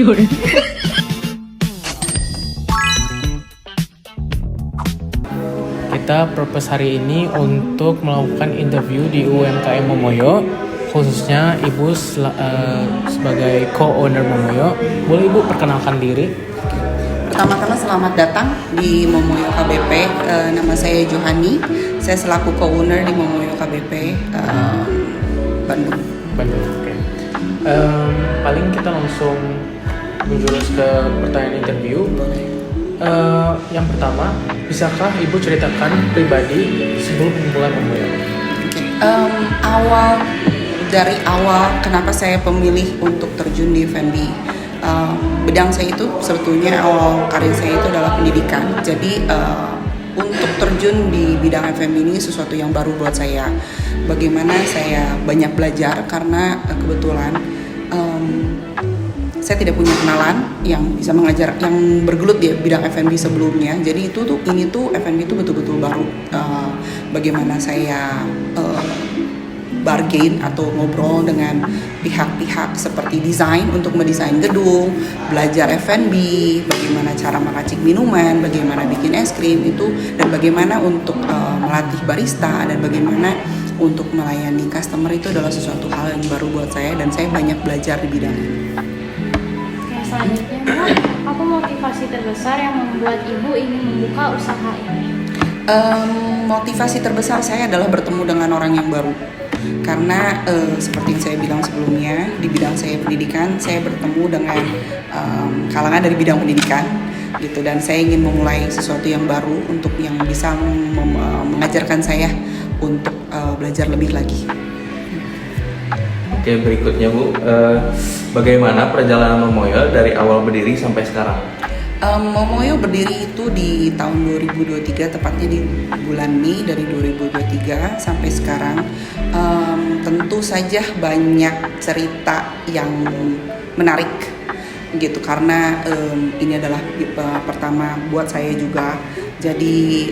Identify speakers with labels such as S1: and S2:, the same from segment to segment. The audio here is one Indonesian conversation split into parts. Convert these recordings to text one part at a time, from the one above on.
S1: 有人。
S2: Kita purpose hari ini untuk melakukan interview di UMKM Momoyo, khususnya Ibu sebagai co-owner Momoyo. Boleh Ibu perkenalkan diri?
S3: Pertama-tama selamat datang di Momoyo KBP. Nama saya Johani. Saya selaku co-owner di Momoyo KBP Bandung.
S2: Oke. Paling kita langsung menjurus ke pertanyaan interview. Yang pertama, bisakah Ibu ceritakan pribadi sebelum memulai Momoyo?
S3: Dari awal kenapa saya pemilih untuk terjun di F&B. Bidang saya itu sebetulnya awal karir saya itu adalah pendidikan. Jadi untuk terjun di bidang F&B ini sesuatu yang baru buat saya. Bagaimana saya banyak belajar karena kebetulan saya tidak punya kenalan yang bisa mengajar, yang bergelut di bidang F&B sebelumnya. Jadi ini tuh F&B itu betul-betul baru. Bagaimana saya bargain atau ngobrol dengan pihak-pihak seperti desain untuk mendesain gedung, belajar F&B, bagaimana cara meracik minuman, bagaimana bikin es krim itu, dan bagaimana untuk melatih barista, dan bagaimana untuk melayani customer itu adalah sesuatu hal yang baru buat saya, dan saya banyak belajar di bidang ini.
S4: Selanjutnya, Bu, apa motivasi terbesar yang membuat Ibu ingin membuka usaha ini?
S3: Motivasi terbesar saya adalah bertemu dengan orang yang baru. Karena seperti yang saya bilang sebelumnya, di bidang saya pendidikan, saya bertemu dengan kalangan dari bidang pendidikan gitu, dan saya ingin memulai sesuatu yang baru untuk yang bisa mengajarkan saya untuk belajar lebih lagi.
S5: Oke, berikutnya Bu, bagaimana perjalanan Momoyo dari awal berdiri sampai sekarang?
S3: Momoyo berdiri itu di tahun 2023, tepatnya di bulan Mei dari 2023 sampai sekarang. Tentu saja banyak cerita yang menarik gitu, karena ini adalah pertama buat saya juga. Jadi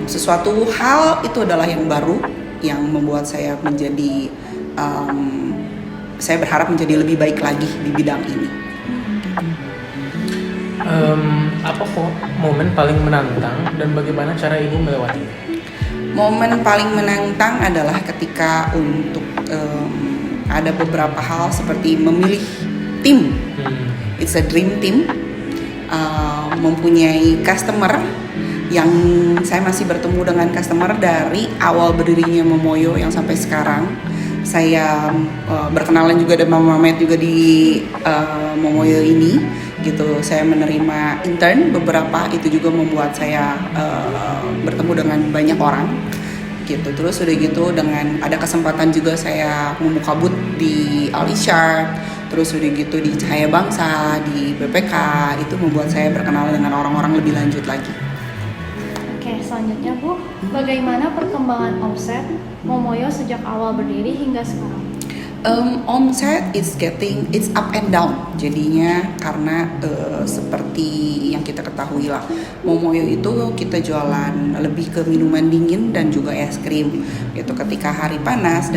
S3: sesuatu hal itu adalah yang baru yang membuat saya menjadi saya berharap menjadi lebih baik lagi di bidang ini.
S2: Apa momen paling menantang dan bagaimana cara Ibu melewatinya?
S3: Momen paling menantang adalah ketika untuk ada beberapa hal seperti memilih tim. It's a dream team. Mempunyai customer yang saya masih bertemu dengan customer dari awal berdirinya Momoyo yang sampai sekarang. Saya berkenalan juga dengan Mama Mamet juga di Momoyo ini gitu. Saya menerima intern beberapa, itu juga membuat saya bertemu dengan banyak orang gitu. Terus udah gitu dengan ada kesempatan juga saya membuka booth di Alishark, terus udah gitu di Cahaya Bangsa, di BPK, itu membuat saya berkenalan dengan orang-orang lebih lanjut lagi.
S4: Oke, selanjutnya Bu, bagaimana perkembangan omset Momoyo sejak awal berdiri hingga sekarang?
S3: Omset it's up and down jadinya, karena seperti yang kita ketahui lah, Momoyo itu kita jualan lebih ke minuman dingin dan juga es krim gitu. Ketika hari panas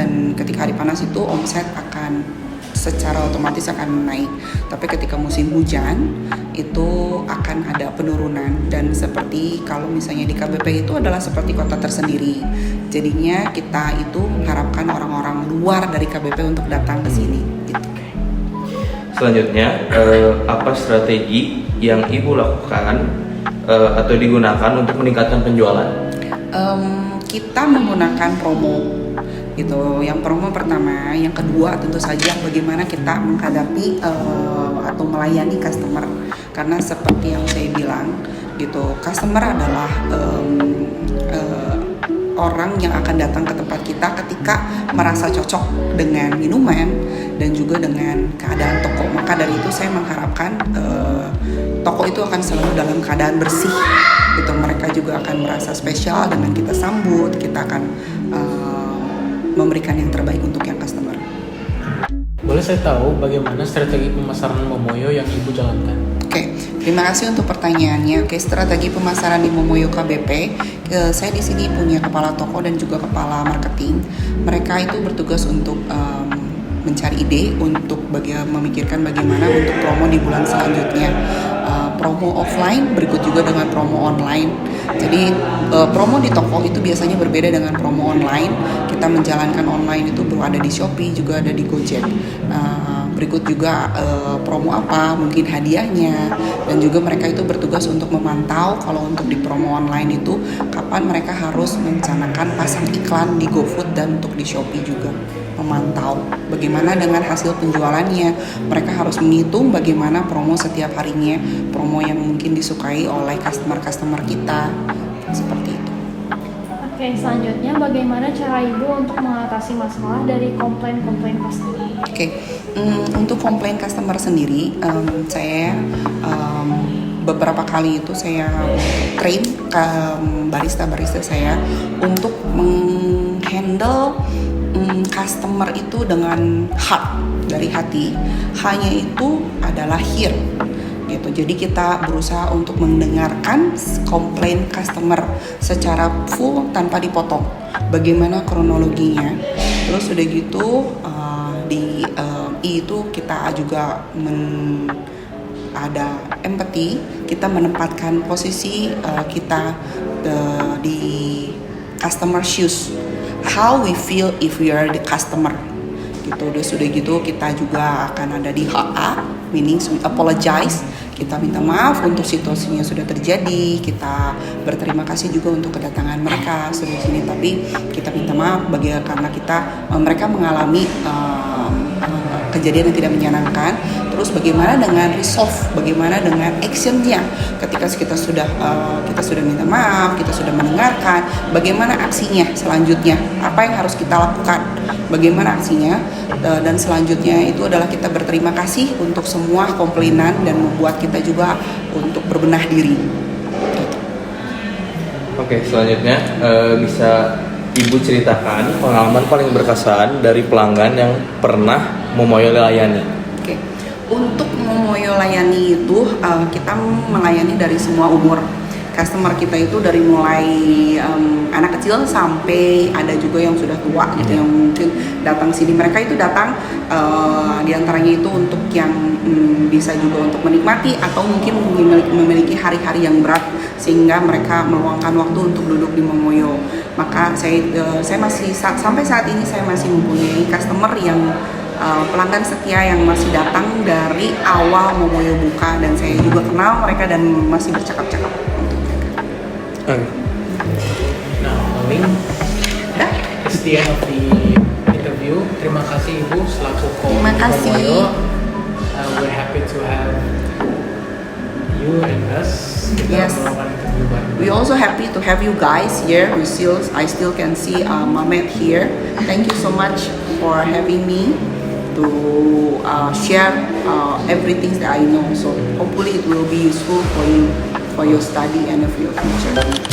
S3: itu omset akan secara otomatis akan naik, tapi ketika musim hujan itu akan ada penurunan. Dan seperti kalau misalnya di KBP itu adalah seperti kota tersendiri, jadinya kita itu mengharapkan orang-orang luar dari KBP untuk datang ke sini gitu.
S5: Selanjutnya, apa strategi yang Ibu lakukan atau digunakan untuk meningkatkan penjualan?
S3: Kita menggunakan promo gitu. Yang promo pertama, yang kedua tentu saja bagaimana kita menghadapi atau melayani customer, karena seperti yang saya bilang gitu, customer adalah orang yang akan datang ke tempat kita ketika merasa cocok dengan minuman dan juga dengan keadaan toko. Maka dari itu saya mengharapkan toko itu akan selalu dalam keadaan bersih gitu. Mereka juga akan merasa spesial dengan kita sambut, kita akan memberikan yang terbaik untuk yang customer.
S2: Boleh saya tahu bagaimana strategi pemasaran Momoyo yang Ibu jalankan?
S3: Oke, terima kasih untuk pertanyaannya. Oke, strategi pemasaran di Momoyo KBP, saya di sini punya kepala toko dan juga kepala marketing. Mereka itu bertugas untuk mencari ide untuk memikirkan bagaimana untuk promo di bulan selanjutnya. Promo offline berikut juga dengan promo online. Jadi promo di toko itu biasanya berbeda dengan promo online. Kita menjalankan online itu ada di Shopee, juga ada di Gojek. Berikut juga promo apa, mungkin hadiahnya, dan juga mereka itu bertugas untuk memantau kalau untuk di promo online itu kapan mereka harus merencanakan pasang iklan di GoFood dan untuk di Shopee juga. Memantau bagaimana dengan hasil penjualannya. Mereka harus menghitung bagaimana promo setiap harinya, promo yang mungkin disukai oleh customer kita, seperti itu.
S4: Oke, selanjutnya bagaimana cara Ibu untuk mengatasi masalah dari komplain-komplain customer?
S3: Oke, untuk komplain customer sendiri, saya beberapa kali itu saya train ke barista saya untuk menghandle customer itu dengan heart, dari hati. Hanya itu adalah hear gitu. Jadi kita berusaha untuk mendengarkan komplain customer secara full tanpa dipotong. Bagaimana kronologinya. Terus udah gitu di itu kita juga ada empathy. Kita menempatkan posisi kita di customer shoes. How we feel if we are the customer gitu. Sudah gitu kita juga akan ada di HA, meaning we apologize, kita minta maaf untuk situasinya sudah terjadi, kita berterima kasih juga untuk kedatangan mereka sudah sini, tapi kita minta maaf karena mereka mengalami kejadian yang tidak menyenangkan. Terus bagaimana dengan resolve, bagaimana dengan actionnya ketika kita sudah minta maaf, kita sudah mendengarkan, bagaimana aksinya selanjutnya, apa yang harus kita lakukan, bagaimana aksinya, dan selanjutnya itu adalah kita berterima kasih untuk semua komplainan dan membuat kita juga untuk berbenah diri.
S5: Oke, selanjutnya bisa Ibu ceritakan pengalaman paling berkesan dari pelanggan yang pernah Momoyo layani.
S3: Oke, untuk Momoyo layani itu kita melayani dari semua umur. Customer kita itu dari mulai anak kecil sampai ada juga yang sudah tua gitu, yang mungkin datang sini. Mereka itu datang diantaranya itu untuk yang bisa juga untuk menikmati atau mungkin memiliki hari-hari yang berat sehingga mereka meluangkan waktu untuk duduk di Momoyo. Maka saya masih sampai saat ini saya masih mempunyai customer yang pelanggan setia yang masih datang dari awal Momoyo buka, dan saya juga kenal mereka dan masih bercakap-cakap untuk mereka.
S2: Nah, paling it's the end of the interview. Terima kasih Ibu selaku
S3: Terima kasih.
S2: Momoyo. We're happy to have you and us. Kita
S3: Yes.
S2: melakukan interview bareng.
S3: We also happy to have you guys here. I still can see Mamet here. Thank you so much for having me to share everything that I know. So hopefully it will be useful for you, for your study and for your future.